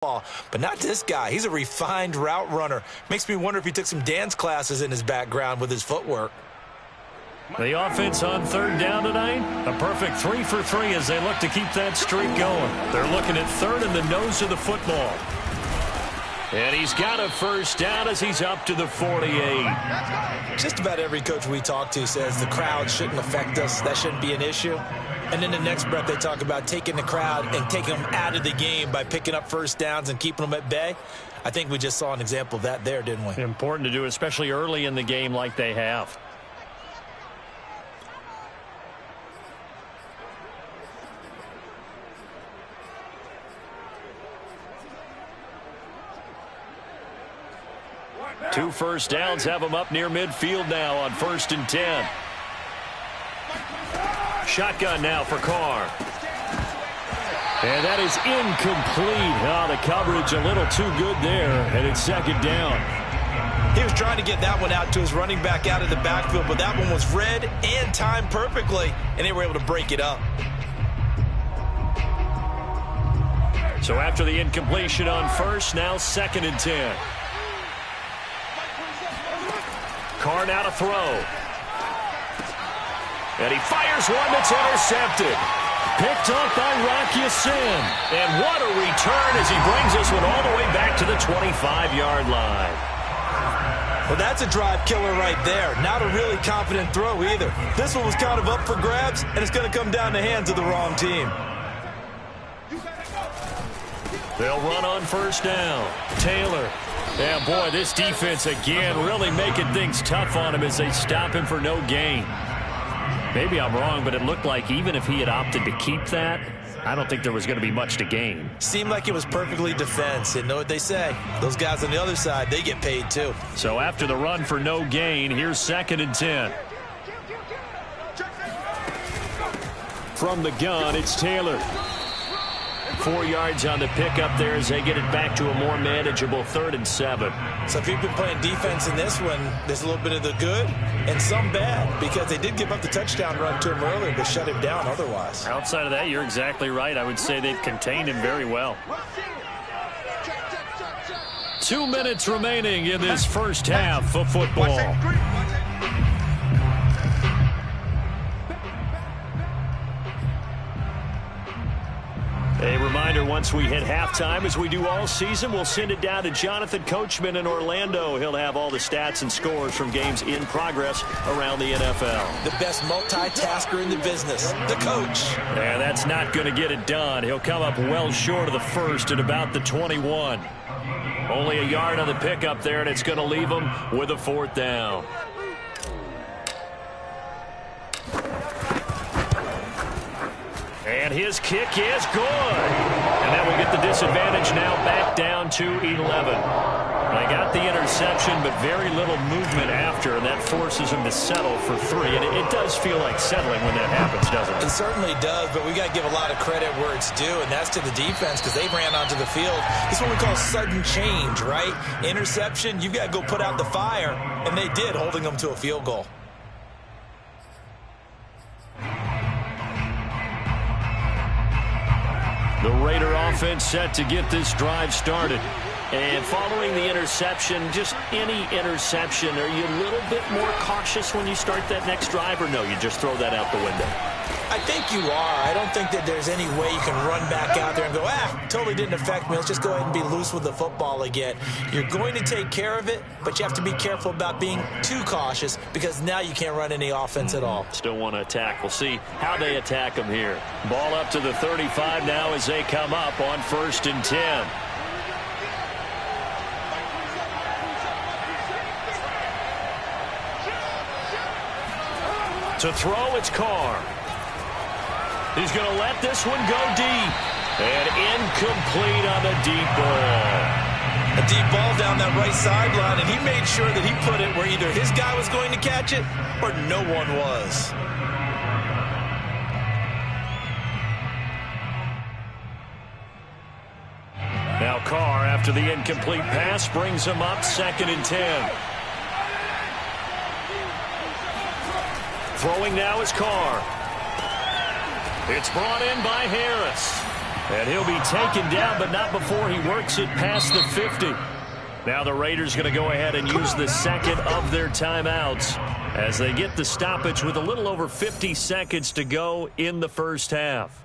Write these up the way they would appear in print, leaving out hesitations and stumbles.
But not this guy. He's a refined route runner. Makes me wonder if he took some dance classes in his background with his footwork. The offense on third down tonight, a perfect 3 for 3 as they look to keep that streak going. They're looking at third in the nose of the football. And he's got a first down as he's up to the 48. Just about every coach we talk to says the crowd shouldn't affect us. That shouldn't be an issue. And in the next breath, they talk about taking the crowd and taking them out of the game by picking up first downs and keeping them at bay. I think we just saw an example of that there, didn't we? Important to do, especially early in the game like they have. Two first downs have them up near midfield now on 1st and 10. Shotgun now for Carr. And that is incomplete. Oh, the coverage a little too good there, and it's second down. He was trying to get that one out to his running back out of the backfield, but that one was read and timed perfectly, and they were able to break it up. So after the incompletion on first, now 2nd and 10. Carr now to throw. And he fires one that's intercepted. Picked up by Rocky Sin. And what a return as he brings this one all the way back to the 25-yard line. Well, that's a drive killer right there. Not a really confident throw either. This one was kind of up for grabs, and it's going to come down the hands of the wrong team. They'll run on first down. Taylor. Yeah, boy, this defense again really making things tough on him as they stop him for no gain. Maybe I'm wrong, but it looked like even if he had opted to keep that, I don't think there was going to be much to gain. Seemed like it was perfectly defense. And know what they say? Those guys on the other side, they get paid too. So after the run for no gain, here's 2nd and 10. From the gun, it's Taylor. 4 yards on the pickup there as they get it back to a more manageable 3rd and 7. So if you've been playing defense in this one, there's a little bit of the good and some bad because they did give up the touchdown run to him earlier but shut him down otherwise. Outside of that, you're exactly right. I would say they've contained him very well. 2 minutes remaining in this first half of football. A reminder, once we hit halftime, as we do all season, we'll send it down to Jonathan Coachman in Orlando. He'll have all the stats and scores from games in progress around the NFL. The best multitasker in the business, the coach. Yeah, that's not going to get it done. He'll come up well short of the first at about the 21. Only a yard on the pickup there, and it's going to leave him with a 4th down. And his kick is good. And that will get the disadvantage now back down to 11. They got the interception, but very little movement after, and that forces him to settle for 3. And it does feel like settling when that happens, doesn't it? It certainly does, but we got to give a lot of credit where it's due, and that's to the defense because they ran onto the field. This is what we call sudden change, right? Interception, you got to go put out the fire, and they did, holding them to a field goal. The Raider offense set to get this drive started. And following the interception, just any interception, are you a little bit more cautious when you start that next drive, or no, you just throw that out the window? I think you are. I don't think that there's any way you can run back out there and go, totally didn't affect me. Let's just go ahead and be loose with the football again. You're going to take care of it, but you have to be careful about being too cautious because now you can't run any offense at all. Still want to attack. We'll see how they attack them here. Ball up to the 35 now as they come up on 1st and 10. To throw, it's Carr. He's going to let this one go deep. And incomplete on the deep ball. A deep ball down that right sideline, and he made sure that he put it where either his guy was going to catch it or no one was. Now Carr, after the incomplete pass, brings him up 2nd and 10. Throwing now is Carr. It's brought in by Harris. And he'll be taken down, but not before he works it past the 50. Now the Raiders going to go ahead and use the second of their timeouts as they get the stoppage with a little over 50 seconds to go in the first half.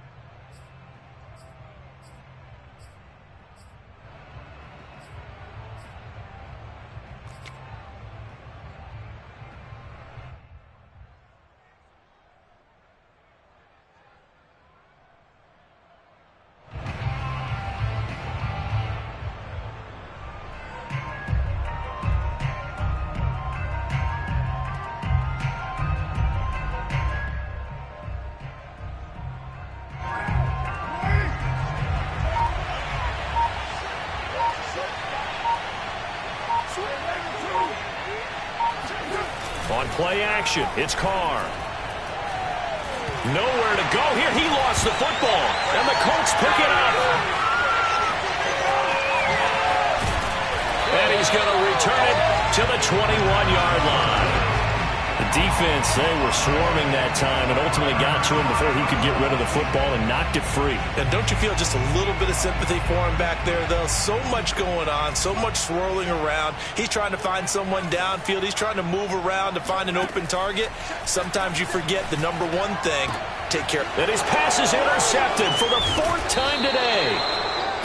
On play action, it's Carr. Nowhere to go here. He lost the football, and the Colts pick it up. And he's going to return it to the 21-yard line. The defense, they were swarming that time and ultimately got to him before he could get rid of the football and knocked it free. And don't you feel just a little bit of sympathy for him back there, though? So much going on, so much swirling around. He's trying to find someone downfield. He's trying to move around to find an open target. Sometimes you forget the number one thing. Take care. And his pass is intercepted for the fourth time today.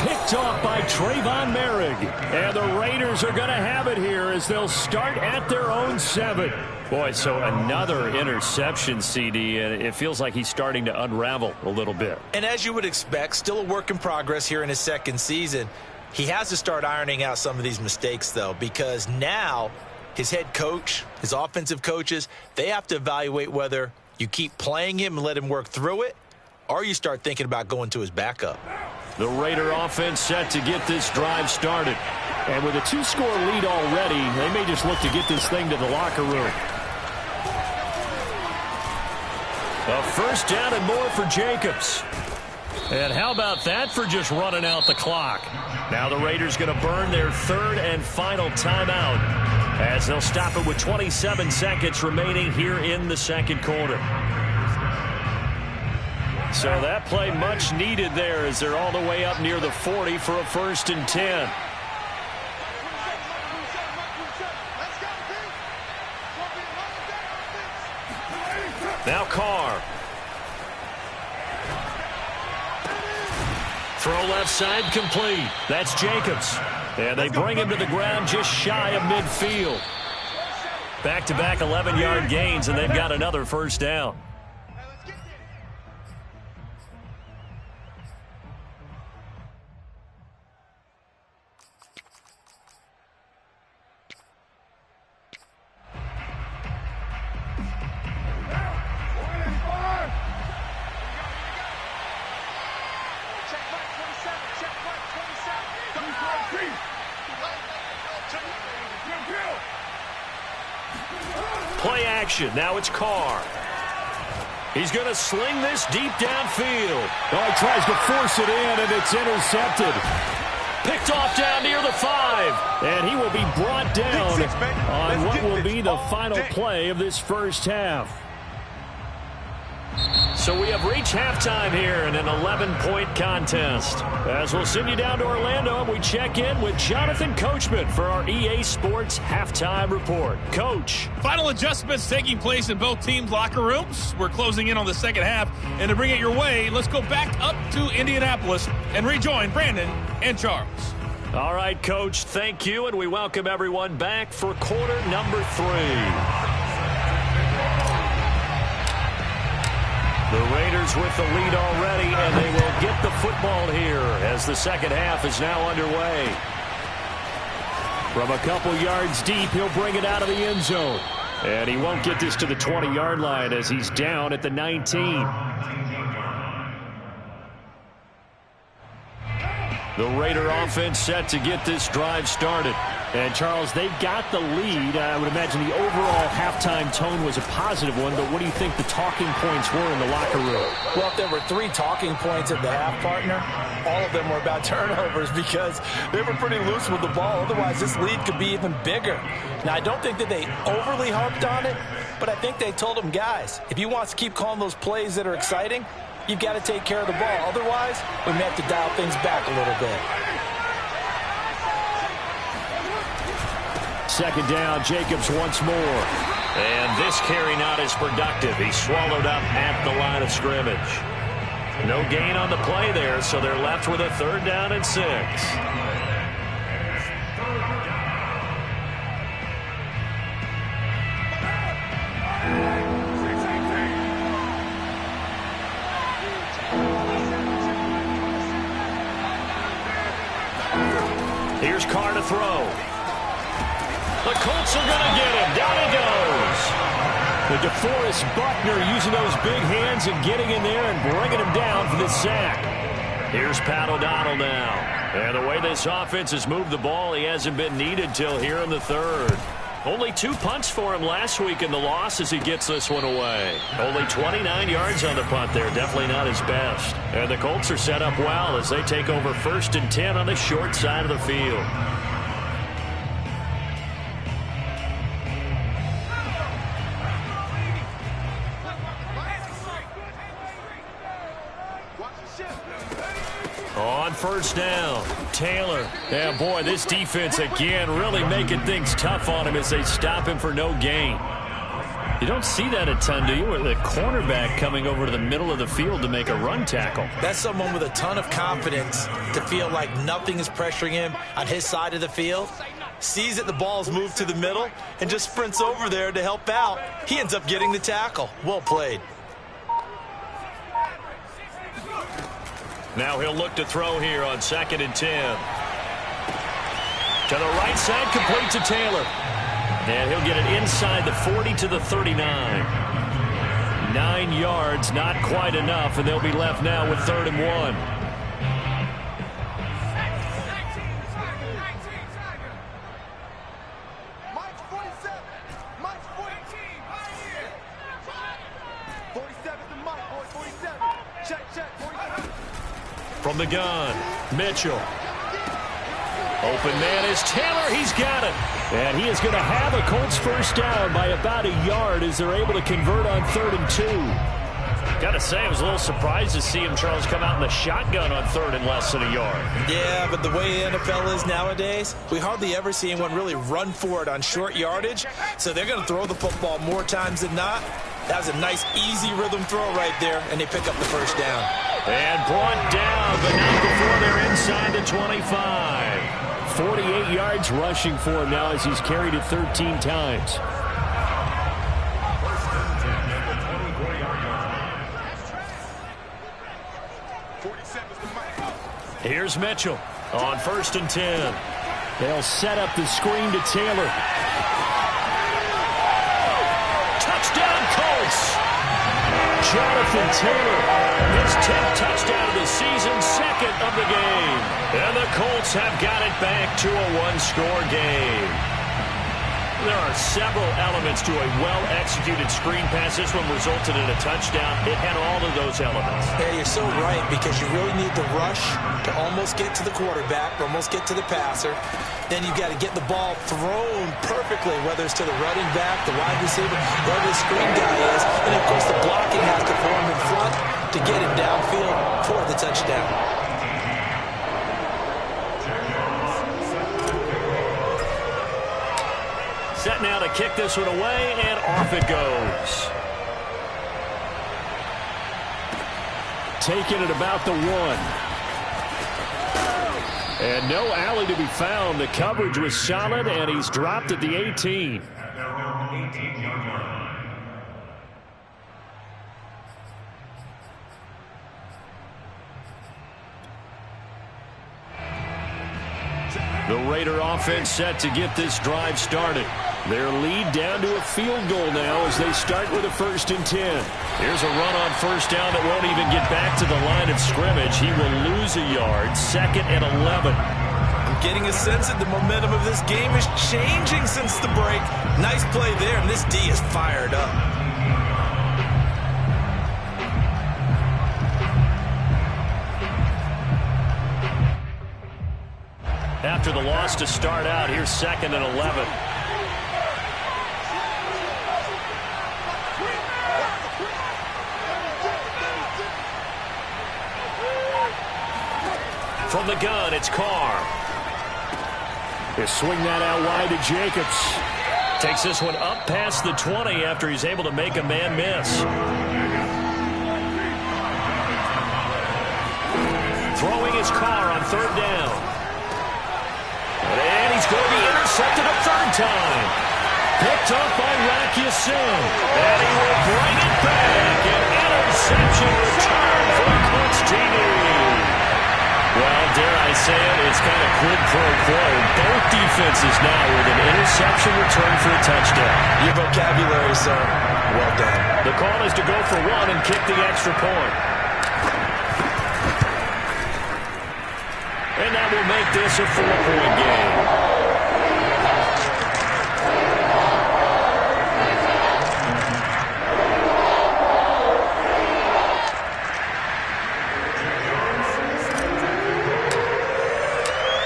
Picked off by Trayvon Merrick. And the Raiders are going to have it here as they'll start at their own 7. Boy, so another interception, CD, and it feels like he's starting to unravel a little bit. And as you would expect, still a work in progress here in his second season. He has to start ironing out some of these mistakes, though, because now his head coach, his offensive coaches, they have to evaluate whether you keep playing him and let him work through it, or you start thinking about going to his backup. The Raider offense set to get this drive started. And with a 2-score lead already, they may just look to get this thing to the locker room. A first down and more for Jacobs. And how about that for just running out the clock? Now the Raiders going to burn their third and final timeout as they'll stop it with 27 seconds remaining here in the second quarter. So that play much needed there as they're all the way up near the 40 for a 1st and 10. Now Carr. Throw left side complete. That's Jacobs. And they bring him to the ground just shy of midfield. Back-to-back 11-yard gains, and they've got another first down. Play action. Now it's Carr. He's going to sling this deep downfield. Oh, he tries to force it in, and it's intercepted. Picked off down near the 5. And he will be brought down on what will be the final play of this first half. So we have reached halftime here in an 11-point contest. As we'll send you down to Orlando, and we check in with Jonathan Coachman for our EA Sports Halftime Report. Coach. Final adjustments taking place in both teams' locker rooms. We're closing in on the second half. And to bring it your way, let's go back up to Indianapolis and rejoin Brandon and Charles. All right, Coach, thank you, and we welcome everyone back for quarter number 3. The Raiders with the lead already, and they will get the football here as the second half is now underway. From a couple yards deep, he'll bring it out of the end zone. And he won't get this to the 20-yard line as he's down at the 19. The Raider offense set to get this drive started. And, Charles, they've got the lead. I would imagine the overall halftime tone was a positive one, but what do you think the talking points were in the locker room? Well, if there were 3 talking points at the half, partner, all of them were about turnovers because they were pretty loose with the ball. Otherwise, this lead could be even bigger. Now, I don't think that they overly harped on it, but I think they told them, guys, if you want to keep calling those plays that are exciting, You've got to take care of the ball. Otherwise, we may have to dial things back a little bit. Second down, Jacobs once more. And this carry not as productive. He's swallowed up at the line of scrimmage. No gain on the play there, so they're left with a 3rd down and 6. Here's Carr to throw. The Colts are going to get him. Down he goes. The DeForest Buckner using those big hands and getting in there and bringing him down for this sack. Here's Pat O'Donnell now. And the way this offense has moved the ball, he hasn't been needed till here in the 3rd. Only 2 punts for him last week in the loss as he gets this one away. Only 29 yards on the punt there. Definitely not his best. And the Colts are set up well as they take over 1st and 10 on the short side of the field. On 1st down, Taylor. Yeah, boy, this defense again really making things tough on him as they stop him for no gain. You don't see that a ton, do you? With a cornerback coming over to the middle of the field to make a run tackle. That's someone with a ton of confidence to feel like nothing is pressuring him on his side of the field. Sees that the ball's moved to the middle and just sprints over there to help out. He ends up getting the tackle. Well played. Now he'll look to throw here on 2nd and 10. To the right side, complete to Taylor. And he'll get it inside the 40 to the 39. 9 yards, not quite enough, and they'll be left now with 3rd and 1. From the gun, Mitchell. Open man is Taylor. He's got it. And he is going to have a Colts 1st down by about a yard as they're able to convert on 3rd and 2. Got to say, I was a little surprised to see him, Charles, come out in the shotgun on 3rd and less than a yard. Yeah, but the way the NFL is nowadays, we hardly ever see anyone really run for it on short yardage. So they're going to throw the football more times than not. That was a nice, easy rhythm throw right there, and they pick up the 1st down. And brought down, but not before they're inside the 25. 48 yards rushing for him now as he's carried it 13 times. Here's Mitchell on 1st and 10. They'll set up the screen to Taylor. Touchdown, Colts! Jonathan Taylor. His 10th touchdown of the season, 2nd of the game. And the Colts have got it back to a 1-score game. There are several elements to a well-executed screen pass. This one resulted in a touchdown. It had all of those elements. Yeah, you're so right, because you really need the rush to almost get to the quarterback, almost get to the passer. Then you've got to get the ball thrown perfectly, whether it's to the running back, the wide receiver, wherever the screen guy is. And, of course, the blocking has to form in front to get him downfield for the touchdown. Set now to kick this one away, and off it goes. Taking it about the 1. And no alley to be found. The coverage was solid, and he's dropped at the 18. The Raider offense set to get this drive started. Their lead down to a field goal now as they start with a 1st and 10. Here's a run on 1st down that won't even get back to the line of scrimmage. He will lose a yard. 2nd and 11. I'm getting a sense that the momentum of this game is changing since the break. Nice play there, and this D is fired up. After the loss to start out, here's 2nd and 11. From the gun, it's Carr. They swing that out wide to Jacobs. Takes this one up past the 20 after he's able to make a man miss. Throwing his Carr on third down. And he's going to be intercepted a third time. Picked up by Rakiasin. And he will bring it back. An interception return for Colts TD. Well, dare I say it, it's kind of quid pro quo. Both defenses now with an interception return for a touchdown. Your vocabulary, sir. Well done. The call is to go for one and kick the extra point. And that will make this a 4-point game.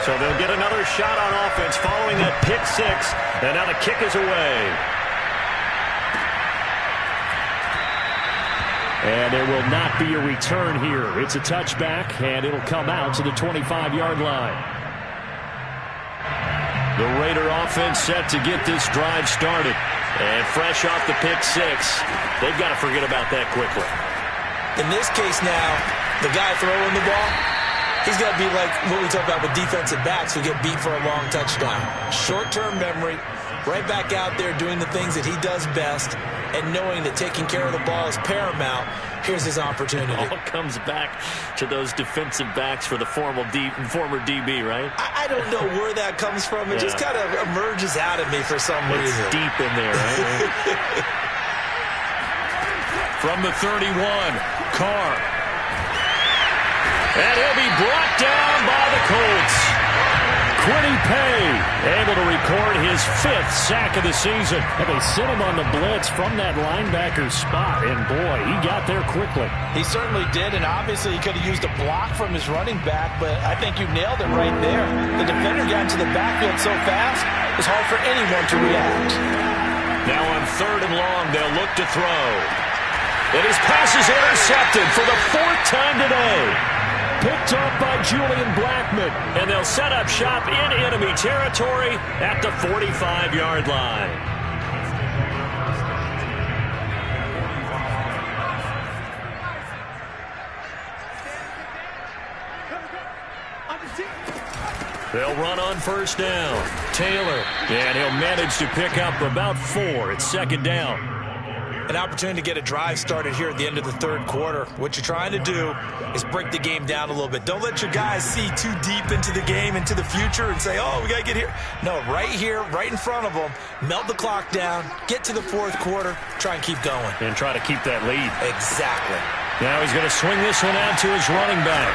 So they'll get another shot on offense following that pick six. And now the kick is away. And there will not be a return here. It's a touchback, and it'll come out to the 25-yard line. The Raider offense set to get this drive started. And fresh off the pick six, they've got to forget about that quickly. In this case now, the guy throwing the ball, he's got to be like what we talk about with defensive backs who get beat for a long touchdown. Short-term memory, right back out there doing the things that he does best, and knowing that taking care of the ball is paramount. Here's his opportunity. It all comes back to those defensive backs for the former DB, right? I don't know where that comes from. It just kind of emerges out of me for some reason. It's deep in there, right? From the 31, Carr. And he'll be brought down by the Colts. Quiddy Pay able to record his 5th sack of the season. And they sent him on the blitz from that linebacker spot. And, boy, he got there quickly. He certainly did, and obviously he could have used a block from his running back, but I think you nailed it right there. The defender got into the backfield so fast, it's hard for anyone to react. Now on third and long, they'll look to throw. And his pass is intercepted for the 4th time today. Picked up by Julian Blackmon. And they'll set up shop in enemy territory at the 45-yard line. They'll run on first down. Taylor. And he'll manage to pick up about 4. It's second down. An opportunity to get a drive started here at the end of the third quarter. What you're trying to do is break the game down a little bit. Don't let your guys see too deep into the game, into the future, and say, oh, we got to get here. No, right here, right in front of them, melt the clock down, get to the fourth quarter, try and keep going. And try to keep that lead. Exactly. Now he's going to swing this one out to his running back.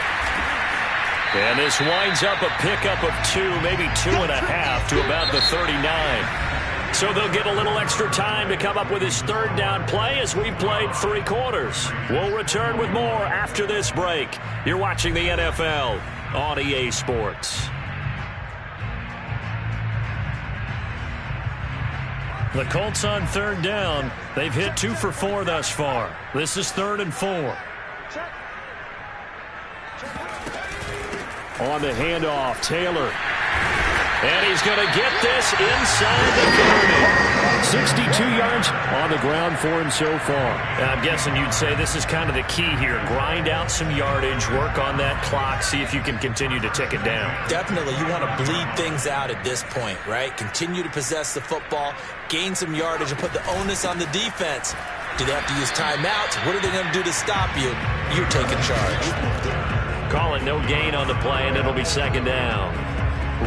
And this winds up a pickup of 2, maybe 2.5 to about the 39. So they'll get a little extra time to come up with his third down play as we've played 3 quarters. We'll return with more after this break. You're watching the NFL on EA Sports. The Colts on third down. They've hit 2 for 4 thus far. This is 3rd and 4. On the handoff, Taylor. And he's going to get this inside the 30. 62 yards on the ground for him so far. And I'm guessing you'd say this is kind of the key here. Grind out some yardage, work on that clock, see if you can continue to tick it down. Definitely. You want to bleed things out at this point, right? Continue to possess the football, gain some yardage, and put the onus on the defense. Do they have to use timeouts? What are they going to do to stop you? You're taking charge. Calling no gain on the play, and it'll be second down.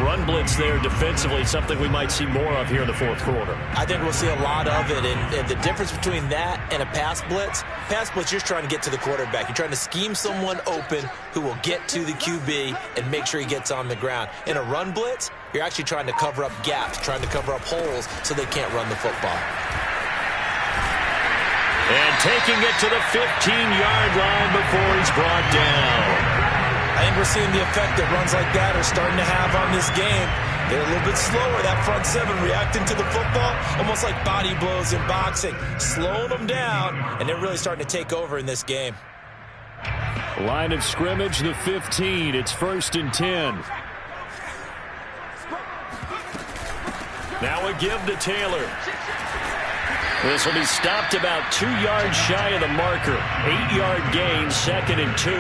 Run blitz there defensively, something we might see more of here in the fourth quarter. I think we'll see a lot of it, and the difference between that and a pass blitz, you're just trying to get to the quarterback. You're trying to scheme someone open who will get to the QB and make sure he gets on the ground. In a run blitz, you're actually trying to cover up gaps, trying to cover up holes so they can't run the football. And taking it to the 15-yard line before he's brought down. I think we're seeing the effect that runs like that are starting to have on this game. They're a little bit slower, that front seven, reacting to the football, almost like body blows in boxing, slowing them down, and they're really starting to take over in this game. Line of scrimmage, the 15. It's 1st and 10. Now a give to Taylor. This will be stopped about 2 yards shy of the marker. 8-yard gain, 2nd and 2.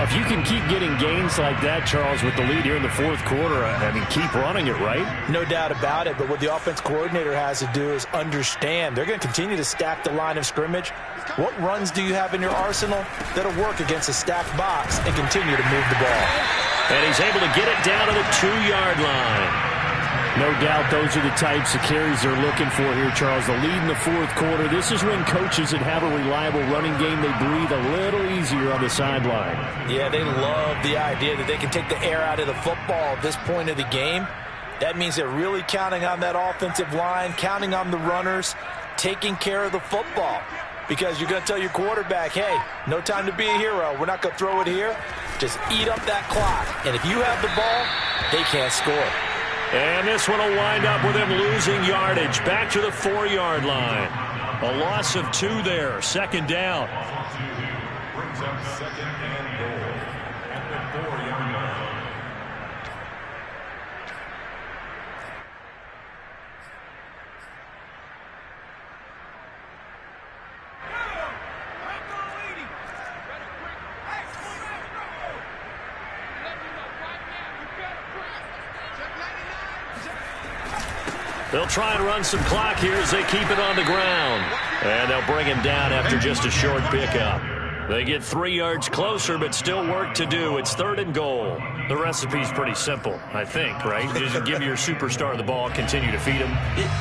If you can keep getting gains like that, Charles, with the lead here in the 4th quarter, I mean, keep running it, right? No doubt about it, but what the offense coordinator has to do is understand. They're going to continue to stack the line of scrimmage. What runs do you have in your arsenal that'll work against a stacked box and continue to move the ball? And he's able to get it down to the 2-yard line. No doubt those are the types of carries they're looking for here, Charles. The lead in the 4th quarter. This is when coaches that have a reliable running game, they breathe a little easier on the sideline. Yeah, they love the idea that they can take the air out of the football at this point of the game. That means they're really counting on that offensive line, counting on the runners, taking care of the football. Because you're going to tell your quarterback, hey, no time to be a hero. We're not going to throw it here. Just eat up that clock. And if you have the ball, they can't score. And this one will wind up with him losing yardage. Back to the 4-yard line. A loss of 2 there. 2nd down. Brings up 2nd and goal at the 4-yard line. They'll try and run some clock here as they keep it on the ground. And they'll bring him down after just a short pickup. They get 3 yards closer, but still work to do. It's 3rd and goal. The recipe's pretty simple, I think, right? Just give your superstar the ball, continue to feed him.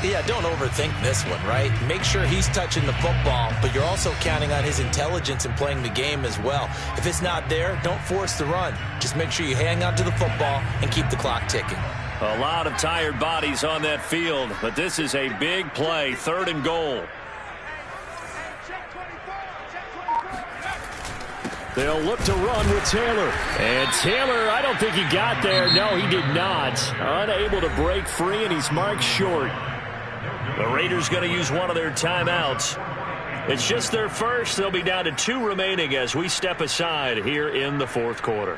Yeah, don't overthink this one, right? Make sure he's touching the football, but you're also counting on his intelligence in playing the game as well. If it's not there, don't force the run. Just make sure you hang on to the football and keep the clock ticking. A lot of tired bodies on that field, but this is a big play, 3rd and goal. They'll look to run with Taylor. And Taylor, I don't think he got there. No, he did not. Unable to break free, and he's marked short. The Raiders going to use one of their timeouts. It's just their first. They'll be down to 2 remaining as we step aside here in the 4th quarter.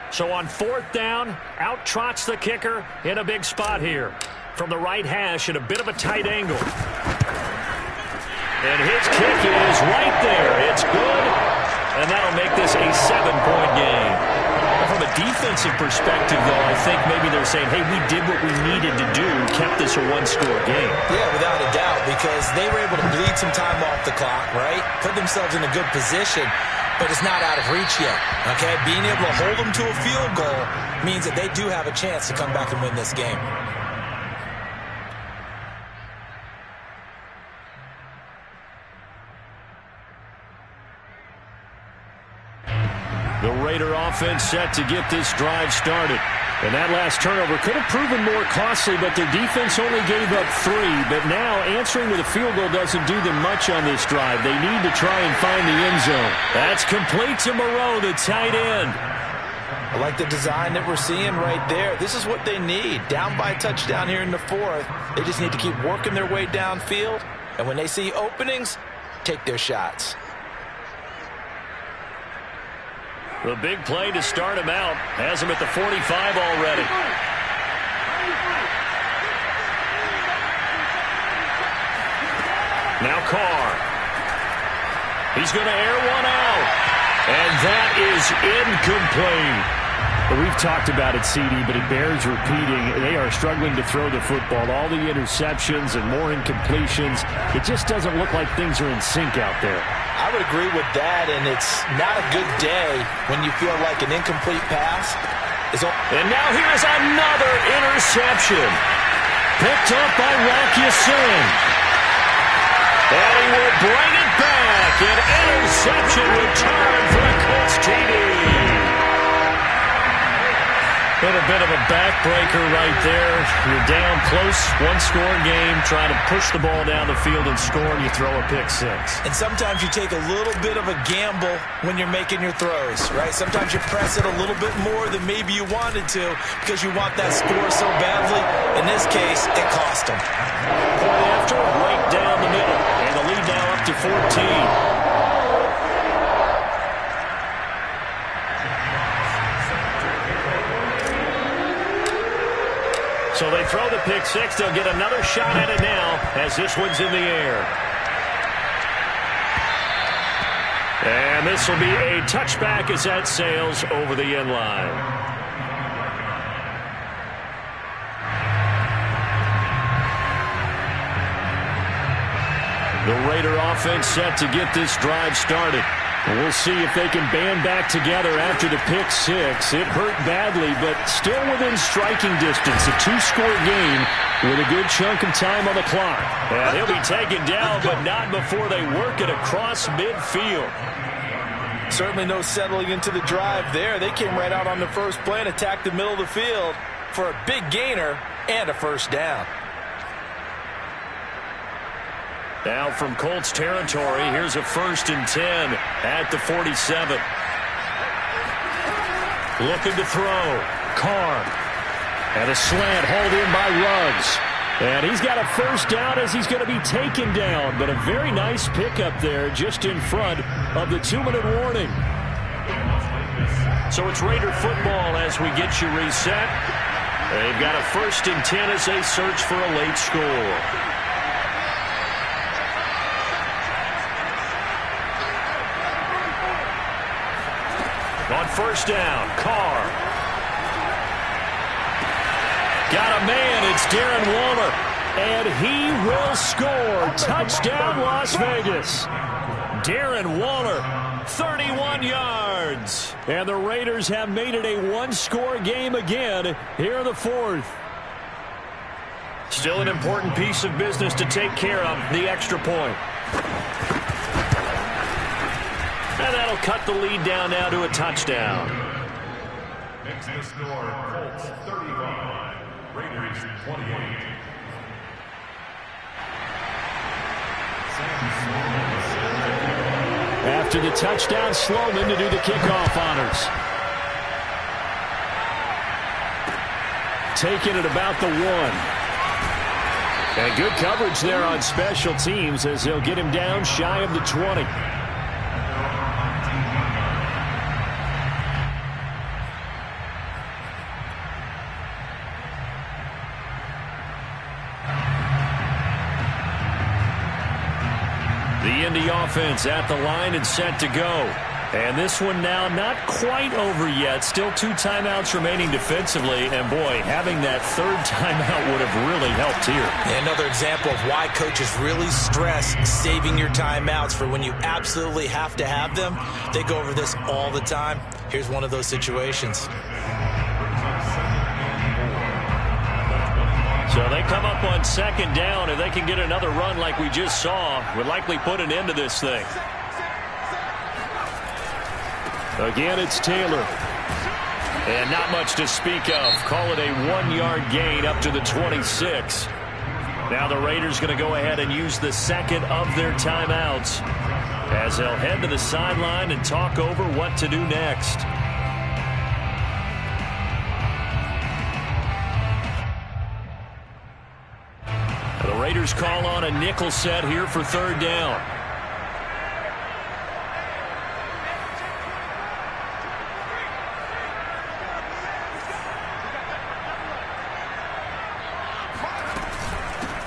So on 4th down, out trots the kicker in a big spot here. From the right hash at a bit of a tight angle. And his kick is right there. It's good. And that'll make this a 7-point game. From a defensive perspective, though, I think maybe they're saying, hey, we did what we needed to do, kept this a 1-score game. Yeah, without a doubt, because they were able to bleed some time off the clock, right? Put themselves in a good position. But it's not out of reach yet, okay? Being able to hold them to a field goal means that they do have a chance to come back and win this game. The Raider offense set to get this drive started. And that last turnover could have proven more costly, but their defense only gave up 3. But now answering with a field goal doesn't do them much on this drive. They need to try and find the end zone. That's complete to Moreau, the tight end. I like the design that we're seeing right there. This is what they need. Down by a touchdown here in the 4th. They just need to keep working their way downfield. And when they see openings, take their shots. The big play to start him out. Has him at the 45 already. Now Carr. He's going to air one out. And that is incomplete. We've talked about it, CD, but it bears repeating. They are struggling to throw the football. All the interceptions and more incompletions. It just doesn't look like things are in sync out there. I would agree with that, and it's not a good day when you feel like an incomplete pass is on. And now here's another interception. Picked up by Rocky Sin. And he will bring it back. An interception return for the Colts TD. And a bit of a backbreaker right there. You're down close, one-score game, trying to push the ball down the field and score, and you throw a pick six. And sometimes you take a little bit of a gamble when you're making your throws, right? Sometimes you press it a little bit more than maybe you wanted to because you want that score so badly. In this case, it cost them. Point after, right down the middle, and the lead now up to 14. So they throw the pick six. They'll get another shot at it now as this one's in the air. And this will be a touchback as that sails over the end line. The Raider offense set to get this drive started. We'll see if they can band back together after the pick six. It hurt badly, but still within striking distance. A two-score game with a good chunk of time on the clock. And he'll be taken down, but not before they work it across midfield. Certainly no settling into the drive there. They came right out on the first play and attacked the middle of the field for a big gainer and a first down. Now from Colts territory, here's a 1st and 10 at the 47. Looking to throw. Carr. And a slant hauled in by Ruggs. And he's got a first down as he's going to be taken down. But a very nice pickup there just in front of the 2-minute warning. So it's Raider football as we get you reset. They've got a 1st and 10 as they search for a late score. On first down, Carr. Got a man, it's Darren Waller. And he will score. Touchdown, Las Vegas. Darren Waller, 31 yards. And the Raiders have made it a one-score game again here in the fourth. Still an important piece of business to take care of, the extra point. And that'll cut the lead down now to a touchdown. Makes the score Colts 35, Raiders 28. After the touchdown, Sloman to do the kickoff honors. Taking it about the 1. And good coverage there on special teams as they'll get him down shy of the 20. The Indy offense at the line and set to go. And this one now not quite over yet. Still 2 timeouts remaining defensively. And, boy, having that 3rd timeout would have really helped here. Another example of why coaches really stress saving your timeouts for when you absolutely have to have them. They go over this all the time. Here's one of those situations. So they come up on 2nd down. If they can get another run like we just saw, would likely put an end to this thing. Again, it's Taylor. And not much to speak of. Call it a 1-yard gain up to the 26. Now the Raiders going to go ahead and use the 2nd of their timeouts as they'll head to the sideline and talk over what to do next. The Raiders call on a nickel set here for 3rd down.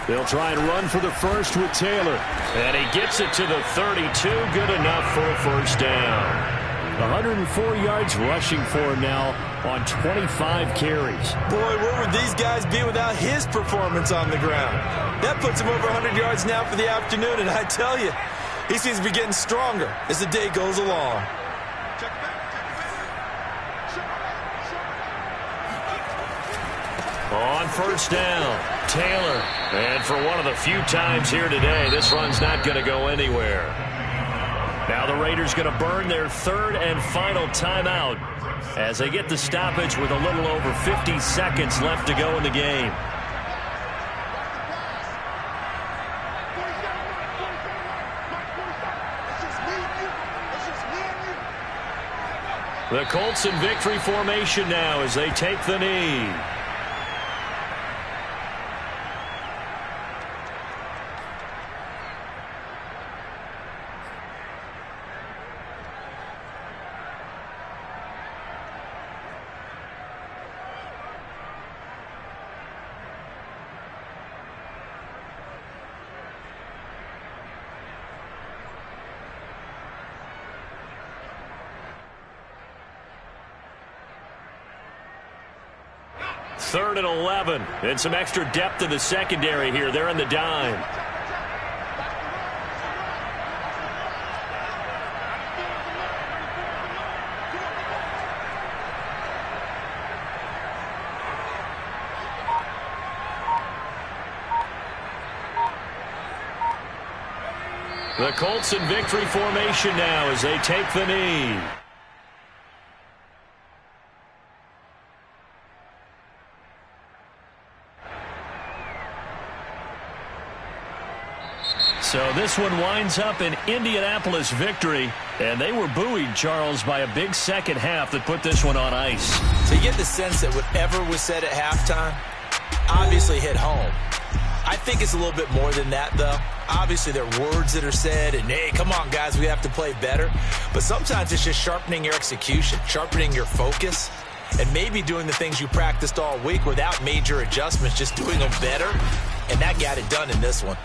They'll try and run for the first with Taylor. And he gets it to the 32. Good enough for a first down. 104 yards rushing for him now on 25 carries. Boy, where would these guys be without his performance on the ground? That puts him over 100 yards now for the afternoon, and I tell you, he seems to be getting stronger as the day goes along. On first down, Taylor. And for one of the few times here today, this run's not going to go anywhere. Now the Raiders going to burn their third and final timeout as they get the stoppage with a little over 50 seconds left to go in the game. The Colts in victory formation now as they take the knee. Third and 11, and some extra depth in the secondary here. They're in the dime. The Colts in victory formation now as they take the knee. So this one winds up an Indianapolis victory, and they were buoyed, Charles, by a big second half that put this one on ice. So you get the sense that whatever was said at halftime obviously hit home. I think it's a little bit more than that, though. Obviously, there are words that are said, and, hey, come on, guys, we have to play better. But sometimes it's just sharpening your execution, sharpening your focus, and maybe doing the things you practiced all week without major adjustments, just doing them better. And that got it done in this one.